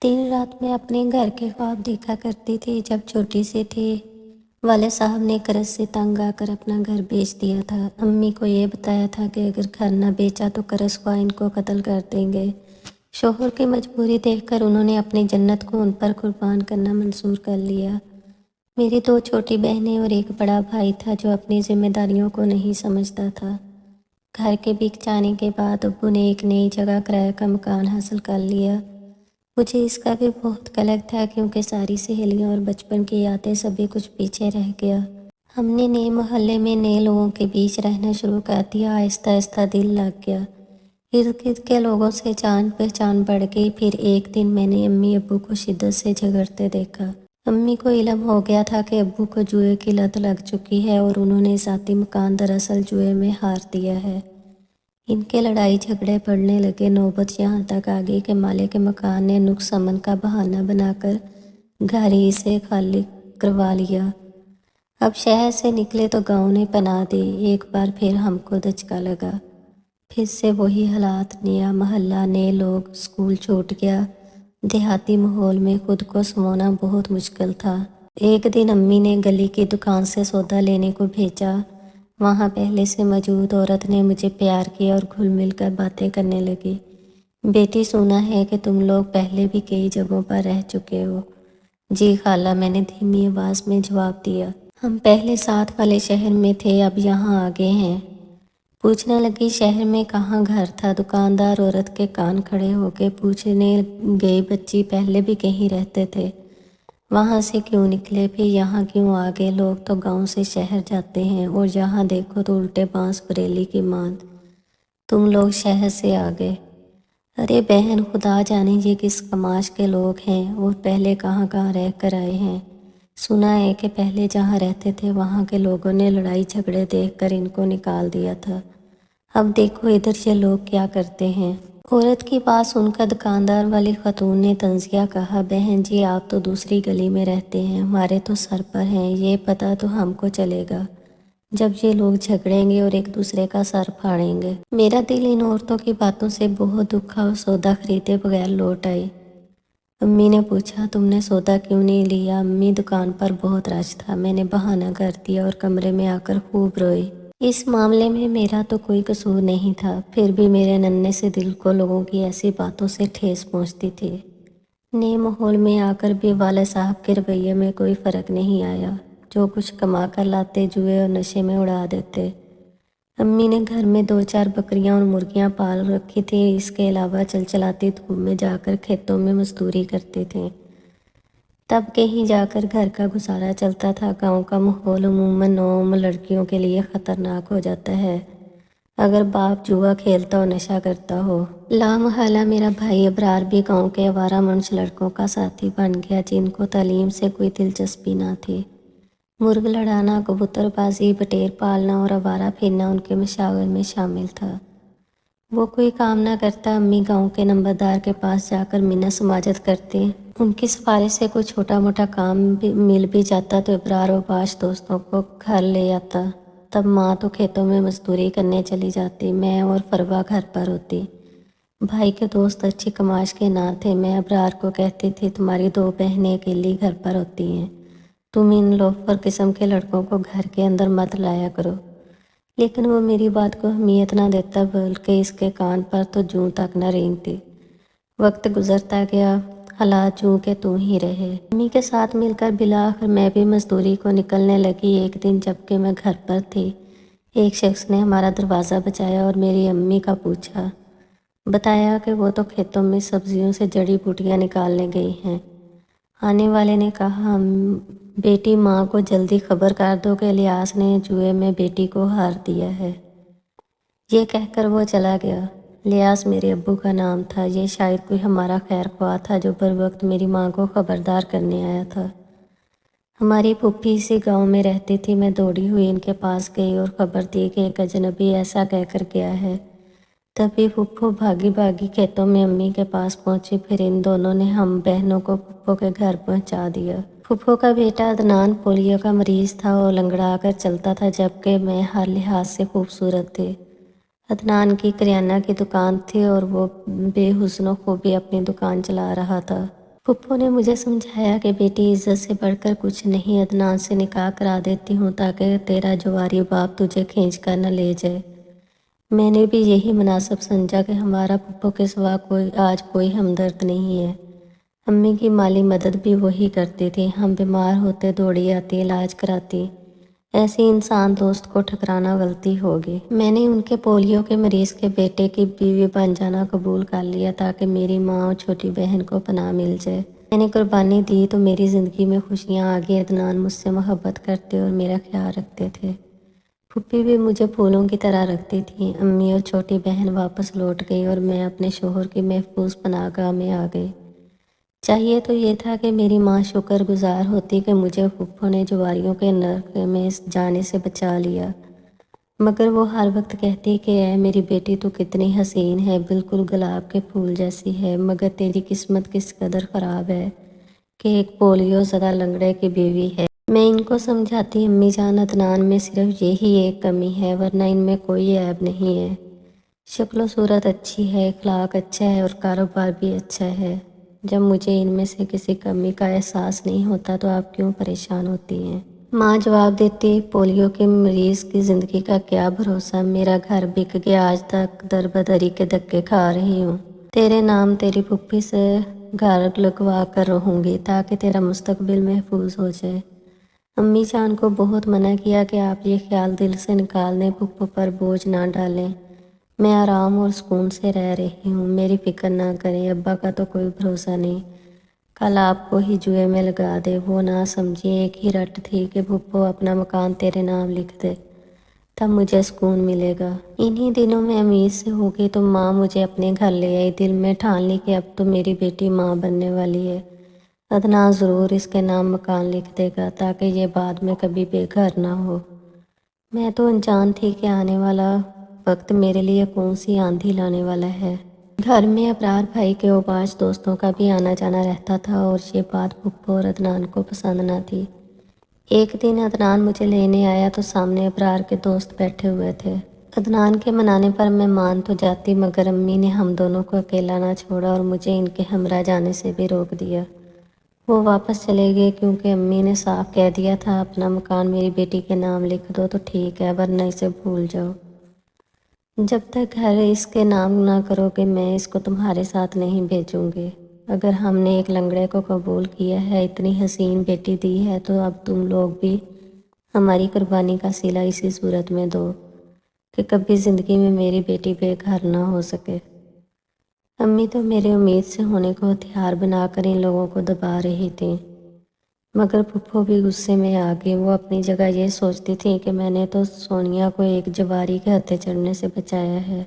दिन रात मैं अपने घर के ख्वाब देखा करती थी। जब छोटी सी थी, वाले साहब ने कर्ज से तंग आकर अपना घर बेच दिया था। अम्मी को ये बताया था कि अगर घर न बेचा तो कर्ज ख्वाह इनको कत्ल कर देंगे। शोहर की मजबूरी देखकर उन्होंने अपनी जन्नत को उन पर कुर्बान करना मंजूर कर लिया। मेरी 2 छोटी बहनें और एक बड़ा भाई था जो अपनी जिम्मेदारियों को नहीं समझता था। घर के बिक जाने के बाद अब्बू ने एक नई जगह किराए का मकान हासिल कर लिया। मुझे इसका भी बहुत कलक था क्योंकि सारी सहेलियां और बचपन की यादें सभी कुछ पीछे रह गया। हमने नए मोहल्ले में नए लोगों के बीच रहना शुरू कर दिया। आहिस्ता आहिस्ता दिल लग गया। इर्द गिर्द के लोगों से जान पहचान बढ़ गई। फिर एक दिन मैंने अम्मी अब्बू को शिद्दत से झगड़ते देखा। अम्मी को इल्म हो गया था कि अब्बू को जुए की लत लग चुकी है और उन्होंने ज़ाती मकान दरअसल जुए में हार दिया है। इनके लड़ाई झगड़े बढ़ने लगे। नौबत यहाँ तक आ गई कि मालिक के मकान ने नुक्स अमन का बहाना बनाकर घर ही से खाली करवा लिया। अब शहर से निकले तो गांव ने पनाह दी। एक बार फिर हमको दचका लगा। फिर से वही हालात, नया मोहल्ला, नए लोग, स्कूल छूट गया। देहाती माहौल में खुद को समाना बहुत मुश्किल था। एक दिन अम्मी ने गली की दुकान से सौदा लेने को भेजा। वहाँ पहले से मौजूद औरत ने मुझे प्यार किया और घुल मिल कर बातें करने लगी। बेटी, सुना है कि तुम लोग पहले भी कई जगहों पर रह चुके हो। जी खाला, मैंने धीमी आवाज़ में जवाब दिया। हम पहले साथ वाले शहर में थे, अब यहाँ आ गए हैं। पूछने लगी, शहर में कहाँ घर था? दुकानदार औरत के कान खड़े होके पूछने गई, बच्ची पहले भी कहीं रहते थे, वहाँ से क्यों निकले, फिर यहाँ क्यों आ गए? लोग तो गांव से शहर जाते हैं और यहाँ देखो तो उल्टे बांस बरेली की मांद। तुम लोग शहर से आ गए। अरे बहन, खुदा जाने ये किस कमाश के लोग हैं और पहले कहाँ कहाँ रह कर आए हैं। सुना है कि पहले जहाँ रहते थे वहाँ के लोगों ने लड़ाई झगड़े देखकर इनको निकाल दिया था। अब देखो इधर ये लोग क्या करते हैं। औरत की बात सुनकर दुकानदार वाली खतून ने तंजिया कहा, बहन जी, आप तो दूसरी गली में रहते हैं, हमारे तो सर पर हैं, ये पता तो हमको चलेगा जब ये लोग झगड़ेंगे और एक दूसरे का सर फाड़ेंगे। मेरा दिल इन औरतों की बातों से बहुत दुखा और सौदा खरीदे बगैर लौट आई। अम्मी ने पूछा, तुमने सौदा क्यों नहीं लिया? अम्मी, दुकान पर बहुत रश था, मैंने बहाना कर दिया और कमरे में आकर खूब रोई। इस मामले में मेरा तो कोई कसूर नहीं था, फिर भी मेरे नन्हे से दिल को लोगों की ऐसी बातों से ठेस पहुंचती थी। नए माहौल में आकर भी वाले साहब के रवैये में कोई फ़र्क नहीं आया। जो कुछ कमा कर लाते जुए और नशे में उड़ा देते। अम्मी ने घर में 2-4 बकरियां और मुर्गियां पाल रखी थी। इसके अलावा चलचलाती धूप में जाकर खेतों में मजदूरी करते थे। तब कहीं जाकर घर का गुजारा चलता था। गांव का माहौल अमूमन नौम लड़कियों के लिए ख़तरनाक हो जाता है अगर बाप जुआ खेलता और नशा करता हो। लामहला मेरा भाई अबरार भी गांव के आवारा मंश लड़कों का साथी बन गया जिनको तालीम से कोई दिलचस्पी ना थी। मुर्ग लड़ाना, कबूतरबाजी, बटेर पालना और आवारा फिरना उनके मशागल में शामिल था। वो कोई काम ना करता, अम्मी गांव के नंबरदार के पास जाकर मिन्नत समाजत करती। उनकी सिफारिश से कोई छोटा मोटा काम भी मिल भी जाता तो इब्रार और बाश दोस्तों को घर ले आता। तब माँ तो खेतों में मजदूरी करने चली जाती, मैं और फरवा घर पर होती। भाई के दोस्त अच्छी कमाश के ना थे। मैं अबरार को कहती थी, तुम्हारी 2 बहनें अकेली घर पर होती हैं, तुम इन लोफर किस्म के लड़कों को घर के अंदर मत लाया करो। लेकिन वो मेरी बात को अहमियत ना देता, बल्कि इसके कान पर तो जूं तक न रेंगती। वक्त गुजरता गया, हालात जूं के तू ही रहे। अम्मी के साथ मिलकर बिलाखिर मैं भी मजदूरी को निकलने लगी। एक दिन जबकि मैं घर पर थी, एक शख्स ने हमारा दरवाज़ा बजाया और मेरी अम्मी का पूछा। बताया कि वो तो खेतों में सब्जियों से जड़ी बूटियाँ निकालने गई हैं। आने वाले ने कहा, बेटी, माँ को जल्दी खबर कर दो कि इलियास ने जुए में बेटी को हार दिया है। ये कहकर वो चला गया। इलियास मेरे अब्बू का नाम था। ये शायद कोई हमारा खैर ख्वाह था जो बर वक्त मेरी माँ को खबरदार करने आया था। हमारी फूफी इसी गांव में रहती थी। मैं दौड़ी हुई इनके पास गई और खबर दी कि एक अजनबी ऐसा कहकर गया है। तभी फूफो भागी भागी खेतों में अम्मी के पास पहुंची। फिर इन दोनों ने हम बहनों को फूफो के घर पहुंचा दिया। फूफो का बेटा अदनान पोलियो का मरीज था और लंगड़ा कर चलता था, जबकि मैं हर लिहाज से खूबसूरत थी। अदनान की करियाना की दुकान थी और वो बेहुस्नो खूबी अपनी दुकान चला रहा था। پھپھو نے مجھے سمجھایا کہ بیٹی عزت سے بڑھ کر کچھ نہیں، عدنان سے نکاح کرا دیتی ہوں تاکہ تیرا جواری باپ تجھے کھینچ کر نہ لے جائے۔ میں نے بھی یہی مناسب سمجھا کہ ہمارا پھپھو کے سوا آج کوئی ہمدرد نہیں ہے۔ امی کی مالی مدد بھی وہی کرتی تھی، ہم بیمار ہوتے دوڑی آتی، علاج کراتی۔ ایسی انسان دوست کو ٹھکرانا غلطی ہوگی۔ میں نے ان کے پولیو کے مریض کے بیٹے کی بیوی بن جانا قبول کر لیا تاکہ میری ماں اور چھوٹی بہن کو پناہ مل جائے۔ میں نے قربانی دی تو میری زندگی میں خوشیاں آ گئی۔ عدنان مجھ سے محبت کرتے اور میرا خیال رکھتے تھے۔ پھوپھی بھی مجھے پھولوں کی طرح رکھتی تھی۔ امی اور چھوٹی بہن واپس لوٹ گئی اور میں اپنے شوہر کی محفوظ پناہ گاہ میں آ گئی۔ چاہیے تو یہ تھا کہ میری ماں شکر گزار ہوتی کہ مجھے پھوپھو نے جواریوں کے نرک میں جانے سے بچا لیا، مگر وہ ہر وقت کہتی کہ اے میری بیٹی تو کتنی حسین ہے، بالکل گلاب کے پھول جیسی ہے، مگر تیری قسمت کس قدر خراب ہے کہ ایک پولیو زدہ لنگڑے کی بیوی ہے۔ میں ان کو سمجھاتی، امی جان عدنان میں صرف یہی ایک کمی ہے، ورنہ ان میں کوئی عیب نہیں ہے۔ شکل و صورت اچھی ہے، اخلاق اچھا ہے اور کاروبار بھی اچھا ہے۔ جب مجھے ان میں سے کسی کمی کا احساس نہیں ہوتا تو آپ کیوں پریشان ہوتی ہیں؟ ماں جواب دیتی، پولیو کے مریض کی زندگی کا کیا بھروسہ، میرا گھر بک گیا، آج تک در بدری کے دھکے کھا رہی ہوں۔ تیرے نام تیری پھوپھی سے گھر لگوا کر رہوں گی تاکہ تیرا مستقبل محفوظ ہو جائے۔ امی جان کو بہت منع کیا کہ آپ یہ خیال دل سے نکال دیں، پھوپھو پر بوجھ نہ ڈالیں، میں آرام اور سکون سے رہ رہی ہوں، میری فکر نہ کریں، ابا کا تو کوئی بھروسہ نہیں، کل آپ کو ہی جوئے میں لگا دے۔ وہ نہ سمجھی، ایک ہی رٹ تھی کہ پھوپھو اپنا مکان تیرے نام لکھ دے، تب مجھے سکون ملے گا۔ انہی دنوں میں امید سے ہو گئی تو ماں مجھے اپنے گھر لے آئی، دل میں ٹھان لی کہ اب تو میری بیٹی ماں بننے والی ہے، عدنان ضرور اس کے نام مکان لکھ دے گا تاکہ یہ بعد میں کبھی بے گھر نہ ہو۔ میں تو انجان تھی کہ آنے والا وقت میرے لیے کون سی آندھی لانے والا ہے۔ گھر میں ابرار بھائی کے اوباش دوستوں کا بھی آنا جانا رہتا تھا اور یہ بات پھوپھو اور عدنان کو پسند نہ تھی۔ ایک دن عدنان مجھے لینے آیا تو سامنے ابرار کے دوست بیٹھے ہوئے تھے۔ عدنان کے منانے پر میں مان تو جاتی، مگر امی نے ہم دونوں کو اکیلا نہ چھوڑا اور مجھے ان کے ہمراہ جانے سے بھی روک دیا۔ وہ واپس چلے گئے کیونکہ امی نے صاف کہہ دیا تھا، اپنا مکان میری بیٹی کے نام لکھ دو تو ٹھیک ہے، ورنہ اسے بھول جاؤ۔ جب تک گھر اس کے نام نہ کرو گے میں اس کو تمہارے ساتھ نہیں بھیجوں گی۔ اگر ہم نے ایک لنگڑے کو قبول کیا ہے، اتنی حسین بیٹی دی ہے، تو اب تم لوگ بھی ہماری قربانی کا صلہ اسی صورت میں دو کہ کبھی زندگی میں میری بیٹی بے گھر نہ ہو سکے۔ امی تو میرے امید سے ہونے کو ہتھیار بنا کر ان لوگوں کو دبا رہی تھیں، مگر پھوپھو بھی غصے میں آ گئی۔ وہ اپنی جگہ یہ سوچتی تھی کہ میں نے تو سونیا کو ایک جواری کے ہتھے چڑھنے سے بچایا ہے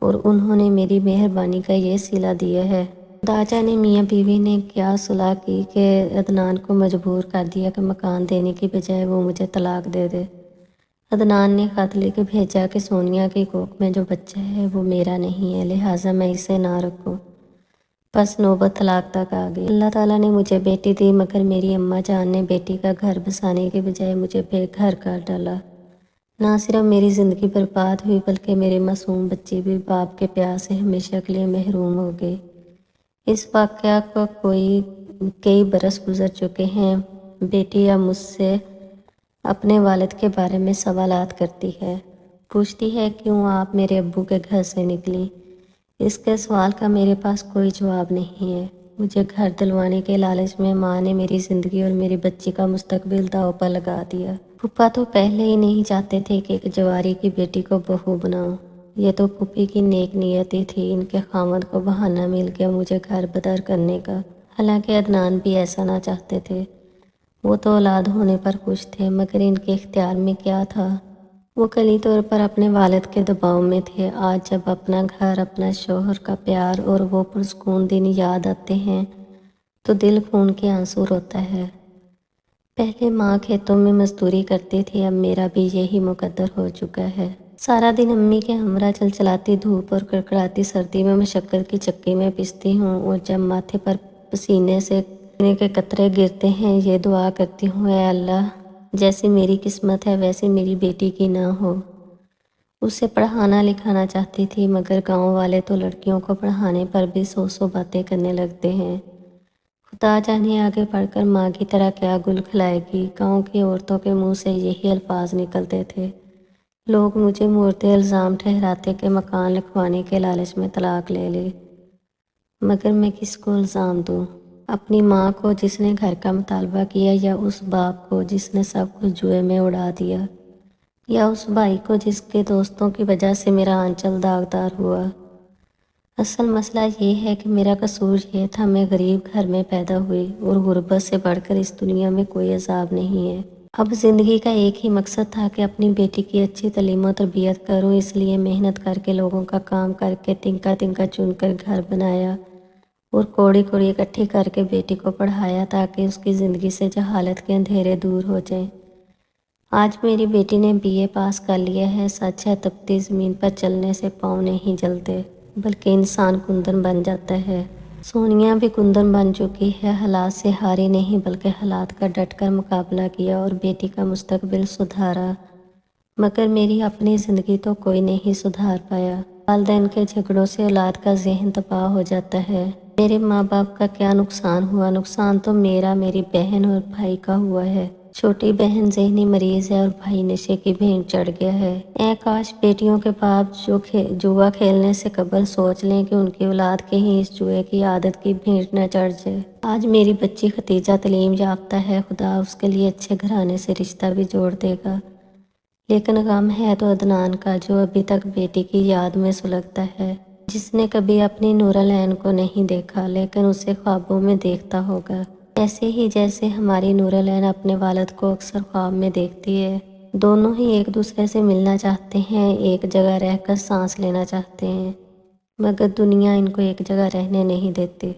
اور انہوں نے میری مہربانی کا یہ صلہ دیا ہے۔ خدا جانے میاں بیوی نے کیا صلح کی کہ عدنان کو مجبور کر دیا کہ مکان دینے کی بجائے وہ مجھے طلاق دے دے۔ عدنان نے خط لکھ بھیجا کہ سونیا کی کوکھ میں جو بچہ ہے وہ میرا نہیں ہے، لہٰذا میں اسے نہ رکھوں۔ بس نوبت طلاق تک آ گئی۔ اللہ تعالیٰ نے مجھے بیٹی دی، مگر میری اماں جان نے بیٹی کا گھر بسانے کے بجائے مجھے بے گھر کر ڈالا۔ نہ صرف میری زندگی برباد ہوئی بلکہ میری معصوم بچی بھی باپ کے پیار سے ہمیشہ کے لیے محروم ہو گئی۔ اس واقعہ کو کئی برس گزر چکے ہیں۔ بیٹی اب مجھ سے اپنے والد کے بارے میں سوالات کرتی ہے، پوچھتی ہے کیوں آپ میرے ابو کے گھر سے نکلی۔ اس کے سوال کا میرے پاس کوئی جواب نہیں ہے۔ مجھے گھر دلوانے کے لالچ میں ماں نے میری زندگی اور میری بچی کا مستقبل داؤ پر لگا دیا۔ پھوپھا تو پہلے ہی نہیں چاہتے تھے کہ ایک جواری کی بیٹی کو بہو بناؤ، یہ تو پھوپھی کی نیک نیتی تھی، ان کے خاوند کو بہانہ مل گیا مجھے گھر بدر کرنے کا۔ حالانکہ عدنان بھی ایسا نہ چاہتے تھے، وہ تو اولاد ہونے پر خوش تھے، مگر ان کے اختیار میں کیا تھا؟ وہ کلی طور پر اپنے والد کے دباؤ میں تھے۔ آج جب اپنا گھر، اپنا شوہر کا پیار اور وہ پرسکون دن یاد آتے ہیں تو دل خون کے آنسو روتا ہے۔ پہلے ماں کھیتوں میں مزدوری کرتی تھی، اب میرا بھی یہی مقدر ہو چکا ہے۔ سارا دن امی کے ہمراہ چلچلاتی دھوپ اور کڑکڑاتی سردی میں مشقت کی چکی میں پستی ہوں، اور جب ماتھے پر پسینے کے قطرے گرتے ہیں یہ دعا کرتی ہوں، اے اللہ، جیسی میری قسمت ہے ویسی میری بیٹی کی نہ ہو۔ اسے پڑھانا لکھانا چاہتی تھی، مگر گاؤں والے تو لڑکیوں کو پڑھانے پر بھی سو باتیں کرنے لگتے ہیں۔ खुदा जाने आगे बढ़कर माँ की तरह क्या गुल खिलाएगी। गाँव की औरतों के मुंह से यही अल्फाज निकलते थे। लोग मुझे मुर्दे इल्ज़ाम ठहराते कि मकान लिखवाने के लालच में तलाक ले ली, मगर मैं किसको इल्ज़ाम दूँ? अपनी माँ को जिसने घर का मुतालबा किया, या उस बाप को जिसने सब कुछ जुए में उड़ा दिया, या उस भाई को जिसके दोस्तों की वजह से मेरा आंचल दागदार हुआ। असल मसला ये है कि मेरा कसूर ये था, मैं गरीब घर में पैदा हुई और गुर्बत से बढ़कर इस दुनिया में कोई अजाब नहीं है। अब ज़िंदगी का एक ही मकसद था कि अपनी बेटी की अच्छी तालीम और तरबियत करूं, इसलिए मेहनत करके लोगों का काम करके तिनका तिनका चुनकर घर बनाया और कौड़ी कौड़ी इकट्ठी करके बेटी को पढ़ाया ताकि उसकी ज़िंदगी से जहालत के अंधेरे दूर हो जाएं। आज मेरी बेटी ने बीए पास कर लिया है। सच है, तपती ज़मीन पर चलने से पाँव नहीं जलते, बल्कि इंसान कुंदन बन जाता है। सोनिया भी कुंदन बन चुकी है। हालात से हारी नहीं, बल्कि हालात का डटकर मुकाबला किया और बेटी का मुस्तकबिल सुधारा। मगर मेरी अपनी ज़िंदगी तो कोई नहीं सुधार पाया। वालिदैन के झगड़ों से औलाद का ज़हन तबाह हो जाता है। मेरे माँ बाप का क्या नुकसान हुआ? नुकसान तो मेरा, मेरी बहन और भाई का हुआ है। छोटी बहन ज़हनी मरीज है और भाई नशे की भेंट चढ़ गया है। काश बेटियों के बाप जुआ खेलने से कबल सोच लें कि उनकी औलाद के ही इस जुए की आदत की भेंट न चढ़ जाए। आज मेरी बच्ची खतीजा तालीम याफ्ता है, खुदा उसके लिए अच्छे घराने से रिश्ता भी जोड़ देगा। लेकिन गम है तो अदनान का, जो अभी तक बेटी की याद में सुलगता है, जिसने कभी अपनी नूरलैन को नहीं देखा लेकिन उसे ख्वाबों में देखता होगा, ऐसे ही जैसे हमारी नूरलैन अपने वालिद को अक्सर ख्वाब में देखती है। दोनों ही एक दूसरे से मिलना चाहते हैं, एक जगह रहकर सांस लेना चाहते हैं, मगर दुनिया इनको एक जगह रहने नहीं देती।